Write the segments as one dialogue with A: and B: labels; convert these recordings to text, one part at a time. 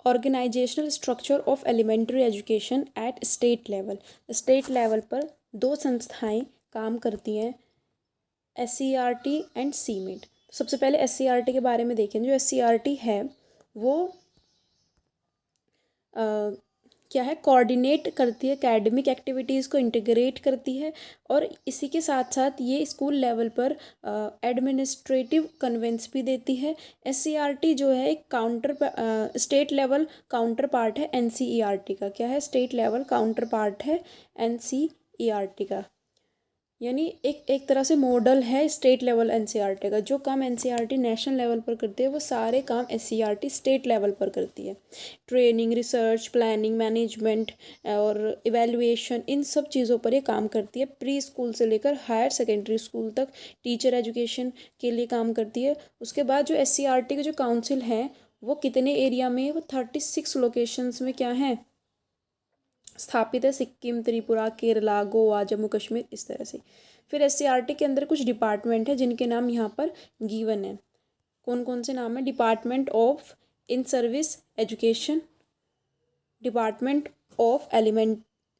A: Organisational structure of elementary education at state level. State level पर दो संस्थाएं काम करती हैं, SCERT एंड CMET। सबसे पहले SCERT के बारे में देखें। जो SCERT है वो क्या है, कोऑर्डिनेट करती है, एकेडमिक एक्टिविटीज़ को इंटीग्रेट करती है, और इसी के साथ साथ ये स्कूल लेवल पर एडमिनिस्ट्रेटिव कन्वेंस भी देती है। SCERT जो है एक स्टेट लेवल काउंटर पार्ट है NCERT का। क्या है, स्टेट लेवल काउंटर पार्ट है NCERT का, यानी एक तरह से मॉडल है स्टेट लेवल NCERT का। जो काम NCERT नेशनल लेवल पर करती है वो सारे काम SCERT स्टेट लेवल पर करती है। ट्रेनिंग, रिसर्च, प्लानिंग, मैनेजमेंट और इवैल्यूएशन, इन सब चीज़ों पर ये काम करती है। प्री स्कूल से लेकर हायर सेकेंडरी स्कूल तक टीचर एजुकेशन के लिए काम करती है। उसके बाद जो SCERT के जो काउंसिल हैं वो कितने एरिया में है, वो 36 लोकेशंस में क्या है, स्थापित है। सिक्किम, त्रिपुरा, केरला, गोवा, जम्मू कश्मीर, इस तरह से। फिर SCERT के अंदर कुछ डिपार्टमेंट है जिनके नाम यहाँ पर गिवन है। कौन कौन से नाम है? Department of in service education, department of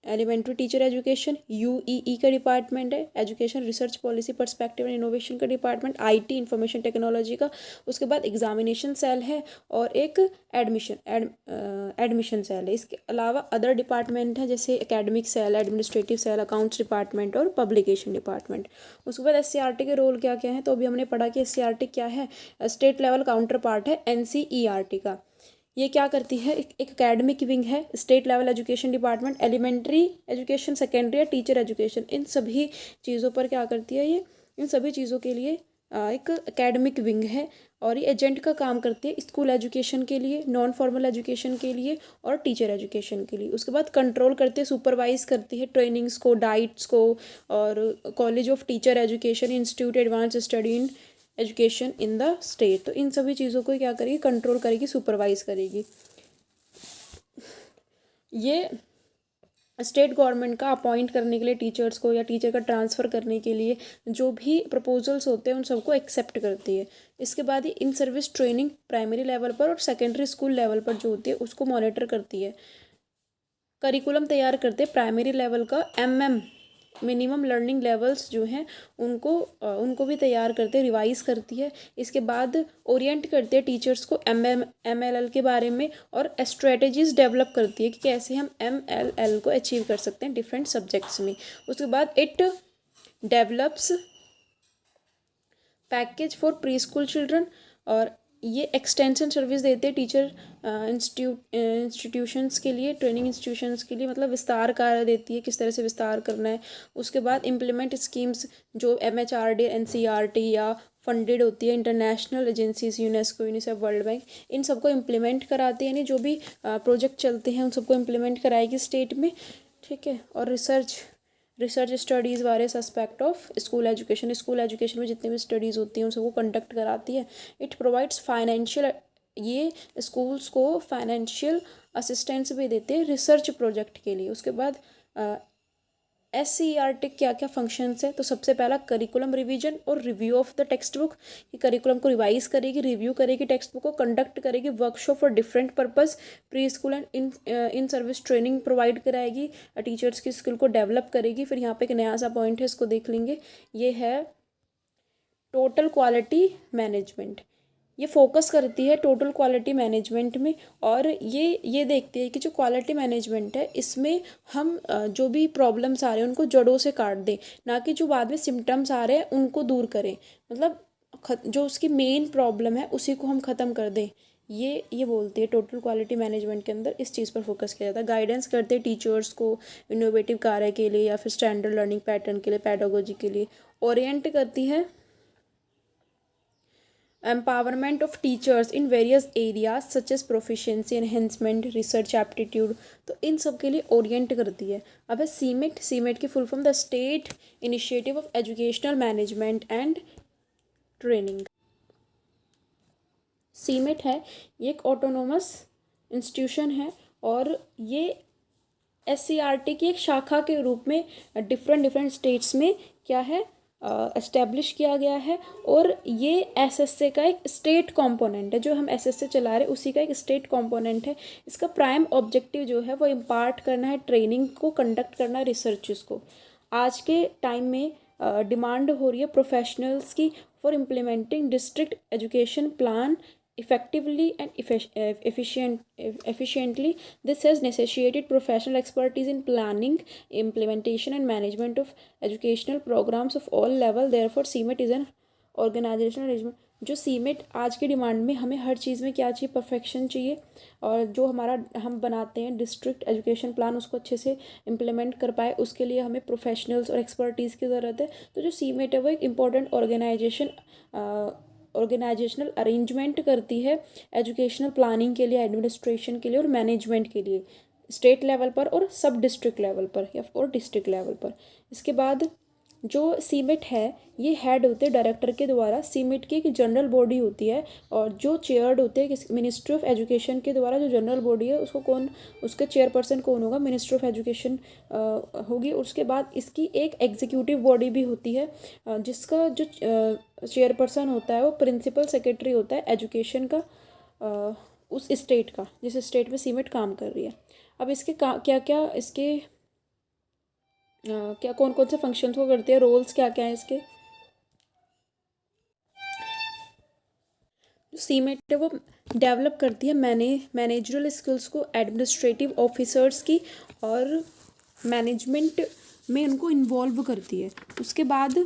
A: elementary teacher education, UEE का डिपार्टमेंट है, education research policy perspective and innovation का डिपार्टमेंट, IT इंफॉर्मेशन टेक्नोलॉजी का। उसके बाद एग्जामिनेशन सेल है और एक एडमिशन सेल है। इसके अलावा अदर डिपार्टमेंट है जैसे academic cell, administrative cell, accounts department और पब्लिकेशन डिपार्टमेंट। उसके बाद SCERT के रोल क्या क्या है, तो अभी हमने पढ़ा कि SCERT क्या है, स्टेट लेवल काउंटर पार्ट है NCERT का। ये क्या करती है, एक एकेडमिक विंग है, state level education department, elementary education, secondary या टीचर एजुकेशन, इन सभी चीज़ों पर क्या करती है ये, इन सभी चीज़ों के लिए एक एकेडमिक विंग है। और ये एजेंट का काम करती है स्कूल एजुकेशन के लिए, नॉन फॉर्मल एजुकेशन के लिए और टीचर एजुकेशन के लिए। उसके बाद कंट्रोल करती है, सुपरवाइज करती है ट्रेनिंग्स को, डाइट्स को, और college of teacher education, institute advance study in education in the state. तो इन सभी चीज़ों को क्या करेगी, कंट्रोल करेगी, सुपरवाइज करेगी। ये स्टेट गवर्नमेंट का अपॉइंट करने के लिए टीचर्स को, या टीचर का ट्रांसफ़र करने के लिए जो भी प्रपोजल्स होते हैं उन सबको एक्सेप्ट करती है। इसके बाद ही in service training primary level पर और सेकेंडरी स्कूल लेवल पर जो होती है उसको मॉनिटर करती है। करिकुलम तैयार करते हैं प्राइमरी लेवल का, मिनिमम लर्निंग लेवल्स जो हैं उनको भी तैयार करते, रिवाइज करती है। इसके बाद ओरिएंट करते हैं टीचर्स को MLL के बारे में, और स्ट्रेटजीज डेवलप करती है कि कैसे हम MLL को अचीव कर सकते हैं डिफरेंट सब्जेक्ट्स में। उसके बाद it develops package for pre school children, और ये एक्सटेंशन सर्विस देते हैं टीचर इंस्टीट्यूशंस के लिए, ट्रेनिंग इंस्टीट्यूशंस के लिए, मतलब विस्तार कार्य देती है, किस तरह से विस्तार करना है। उसके बाद इम्प्लीमेंट स्कीम्स जो MHRD, NCERT या फंडेड होती है, international agencies, UNESCO, UNICEF, World Bank, इन सबको इम्प्लीमेंट कराती है, यानी जो भी प्रोजेक्ट चलते हैं उन सबको इम्प्लीमेंट कराएगी स्टेट में। ठीक है। और research studies warriors aspect of school education में जितनी भी स्टडीज़ होती हैं उन सबको कंडक्ट कराती है। इट प्रोवाइड्स फाइनेंशियल, ये स्कूल्स को फाइनेंशियल असिस्टेंस भी देते हैं रिसर्च प्रोजेक्ट के लिए। उसके बाद SCERT क्या क्या फंक्शंस है, तो सबसे पहला करिकुलम रिवीजन और review of the text book, कि करिकुलम को रिवाइज करेगी, रिव्यू करेगी, टेक्स्ट बुक को कंडक्ट करेगी, workshop for different purpose, pre school and in service training provide कराएगी, टीचर्स की स्किल को डेवलप करेगी। फिर यहाँ पे एक नया सा पॉइंट है, इसको देख लेंगे, ये है टोटल क्वालिटी मैनेजमेंट। ये फोकस करती है टोटल क्वालिटी मैनेजमेंट में, और ये देखती है कि जो क्वालिटी मैनेजमेंट है इसमें हम जो भी प्रॉब्लम्स आ रहे हैं उनको जड़ों से काट दें, ना कि जो बाद में सिम्टम्स आ रहे हैं उनको दूर करें। मतलब जो उसकी मेन प्रॉब्लम है उसी को हम ख़त्म कर दें। ये बोलती है टोटल क्वालिटी मैनेजमेंट के अंदर इस चीज़ पर फोकस किया जाता है। गाइडेंस करते हैं टीचर्स को इनोवेटिव कार्य के लिए या फिर स्टैंडर्ड लर्निंग पैटर्न के लिए, पैडागोजी के लिए। ओरिएंट करती है empowerment of teachers in various areas such as proficiency enhancement, research aptitude, तो इन सब के लिए ओरिएंट करती है। अब है सीमेट की full form the state initiative of educational management and training. SIEMAT है ये एक ऑटोनोमस इंस्टीट्यूशन है, और ये SCERT की एक शाखा के रूप में डिफरेंट स्टेट्स में क्या है, एस्टेब्लिश किया गया है और ये एसएसए का एक स्टेट कंपोनेंट है। जो हम एसएसए चला रहे हैं उसी का एक स्टेट कंपोनेंट है। इसका प्राइम ऑब्जेक्टिव जो है वो इम्पार्ट करना है, ट्रेनिंग को कंडक्ट करना है, रिसर्चेस को। आज के टाइम में डिमांड हो रही है प्रोफेशनल्स की for implementing district education plan effectively and efficiently. This has necessitated professional expertise in planning, implementation and management of educational programs of all level. Therefore CMET is an organizational arrangement. जो cement आज की demand में हमें हर चीज़ में क्या चाहिए, perfection चाहिए, और जो हमारा हम बनाते हैं डिस्ट्रिक्ट एजुकेशन प्लान उसको अच्छे से इम्प्लीमेंट कर पाए, उसके लिए हमें प्रोफेशनल्स और एक्सपर्टीज़ की ज़रूरत है। तो जो सीमेट है वो एक इम्पॉर्टेंट ऑर्गेनाइजेशनल अरेंजमेंट करती है एजुकेशनल प्लानिंग के लिए, एडमिनिस्ट्रेशन के लिए और मैनेजमेंट के लिए, स्टेट लेवल पर और सब डिस्ट्रिक्ट लेवल पर या और डिस्ट्रिक्ट लेवल पर। इसके बाद जो सीमेट है ये हेड होते हैं डायरेक्टर के द्वारा। सीमेट की एक जनरल बॉडी होती है और जो चेयर्ड होते हैं मिनिस्ट्री ऑफ एजुकेशन के द्वारा। जो जनरल बॉडी है उसको कौन, उसके चेयरपर्सन कौन होगा, मिनिस्ट्री ऑफ एजुकेशन होगी। उसके बाद इसकी एक एग्जीक्यूटिव बॉडी भी होती है जिसका जो चेयरपर्सन होता है वो प्रिंसिपल सेक्रेटरी होता है एजुकेशन का, उस स्टेट का जिस स्टेट में सीमेट काम कर रही है। अब इसके क्या क्या इसके क्या कौन कौन से फंक्शंस को करती है, रोल्स क्या क्या है इसके। जो सीमेट है वो डेवलप करती है मैनेजरल स्किल्स को एडमिनिस्ट्रेटिव ऑफिसर्स की और मैनेजमेंट में उनको इन्वॉल्व करती है। उसके बाद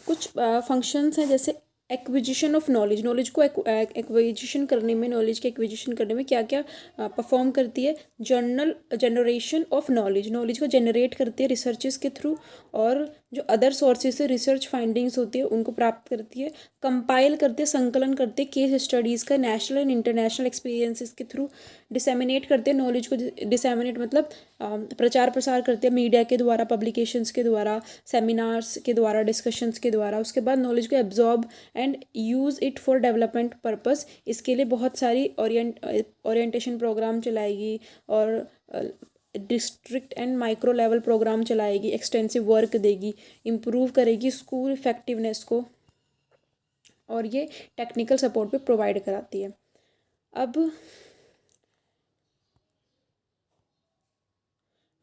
A: कुछ फंक्शंस हैं जैसे एक्विजिशन ऑफ नॉलेज, नॉलेज को एक्विजिशन करने में, नॉलेज के एक्विजिशन करने में क्या क्या परफॉर्म करती है। जनरेशन ऑफ नॉलेज, नॉलेज को जनरेट करती है रिसर्चेस के थ्रू, और जो अदर सोर्सेज से रिसर्च फाइंडिंग्स होती है उनको प्राप्त करती है। कंपाइल करते, संकलन करते केस स्टडीज़ का नेशनल एंड इंटरनेशनल एक्सपीरियंसेस के थ्रू। डिसेमिनेट करते हैं नॉलेज को, डिसेमिनेट मतलब प्रचार प्रसार करते हैं मीडिया के द्वारा, पब्लिकेशंस के द्वारा, सेमिनार्स के द्वारा, डिस्कशंस के द्वारा। उसके बाद नॉलेज को absorb and use it for development purpose. इसके लिए बहुत सारी ओरिएंटेशन प्रोग्राम चलाएगी और district and micro level program चलाएगी, एक्सटेंसिव वर्क देगी, इम्प्रूव करेगी स्कूल इफेक्टिवनेस को, और ये टेक्निकल सपोर्ट भी प्रोवाइड कराती है। अब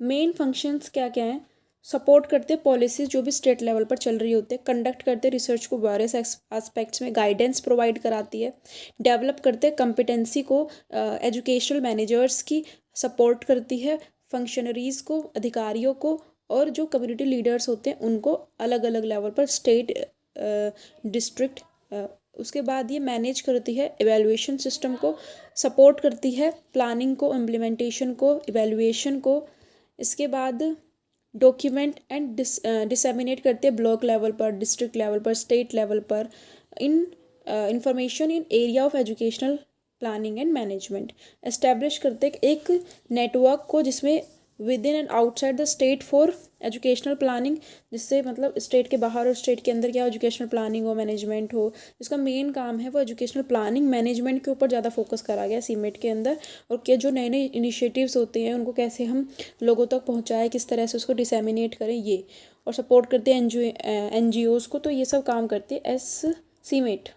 A: मेन फंक्शंस क्या क्या हैं। सपोर्ट करते हैं पॉलिसीज़ जो भी स्टेट लेवल पर चल रही होती है, कंडक्ट करते रिसर्च को वेरियस एस्पेक्ट्स में, गाइडेंस प्रोवाइड कराती है, डेवलप करते कॉम्पिटेंसी को, एजुकेशनल मैनेजर्स की सपोर्ट करती है, फंक्शनरीज़ को, अधिकारियों को, और जो कम्युनिटी लीडर्स होते हैं उनको अलग अलग लेवल पर, स्टेट, डिस्ट्रिक्ट। उसके बाद ये मैनेज करती है एवेलुएशन सिस्टम को, सपोर्ट करती है प्लानिंग को, इम्प्लीमेंटेशन को, इवेलुएशन को। इसके बाद डॉक्यूमेंट एंड डिसेमिनेट करते हैं ब्लॉक लेवल पर, डिस्ट्रिक्ट लेवल पर, स्टेट लेवल पर इन information in area of educational planning and management. Establish करते एक नेटवर्क को जिसमें with in and outside the state for educational planning, जिससे मतलब स्टेट के बाहर और स्टेट के अंदर क्या एजुकेशनल प्लानिंग हो, मैनेजमेंट हो। इसका मेन काम है वो एजुकेशनल प्लानिंग मैनेजमेंट के ऊपर ज़्यादा फोकस करा गया सीमेट के अंदर, और क्या जो नए नए इनिशिएटिव्स होते हैं उनको कैसे हम लोगों तक पहुँचाएं, किस तरह से उसको डिसेमिनेट करें, ये। और सपोर्ट करते हैं NGOs को। तो ये सब काम करते हैं सीमेट।